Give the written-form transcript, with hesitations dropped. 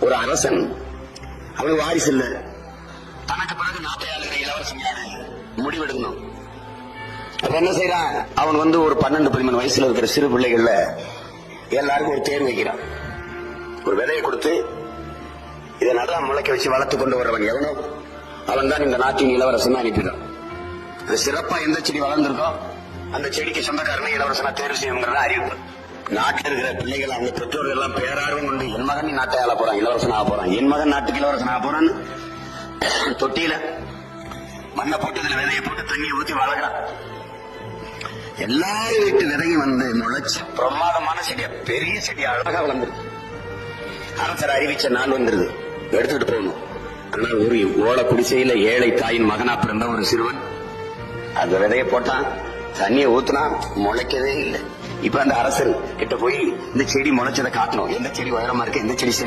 ஒரு அரசன், அவனுக்கு வாரிசு இல்ல, தனக்கு பிறகு நாட்டை ஆளுகிற இளவரசன் யாரு முடிவெடுக்கணும். அப்ப என்ன செய்யறான், அவன் ஒரு 12-13 வயசுல இருக்கிற சிறு பிள்ளைகள்ல எல்லாருக்கும் ஒரு தேர்வு வைக்கிறான். ஒரு விதையை கொடுத்து இதை நல்லா முளைக்க வச்சு வளர்த்து கொண்டு வரவன் எவனோ அவன் தான் இந்த நாட்டின் இளவரசன் அனுப்பிடுறான். சிறப்பா எந்த செடி வளர்ந்திருக்கோ அந்த செடிக்கு சொந்தக்காரனை இளவரசனா தேர்வு செய்யணுங்கிறத அறிவிப்பு. நாட்டில் இருக்கிற பிள்ளைகள் அவங்க பெற்றோர்கள் எல்லாம் பேரார்வம் கொண்டு என் மகன் நாட்டை ஆள போறான், இளவரசன் ஆக போறான், என் மகன் நாட்டுக்கு இளவரசன் ஆக போறான்னு தொட்டியில மண்ணை போட்டு இதுல விதையை போட்டு தண்ணியை ஊத்தி வளர்க்கிறான். எல்லாரும் வீட்டு விதையும் முளைச்சு பிரமாதமான செடியா, பெரிய செடியா அழகா வளர்ந்துருக்கு. அரசர் அறிவிச்ச நாள் வந்துருது, எடுத்துட்டு போகணும். ஆனால் ஒரு ஓலை குடிசையில ஏழை தாயின் மகனா பிறந்த ஒரு சிறுவன் அந்த விதையை போட்டான், தண்ணியை ஊத்துனா முளைக்கவே இல்லை. இப்ப அந்த அரசர் கிட்ட போய் இந்த செடி முளைச்சதை காட்டணும், எந்த செடி உயரமா இருக்கு, எந்த செடி செடி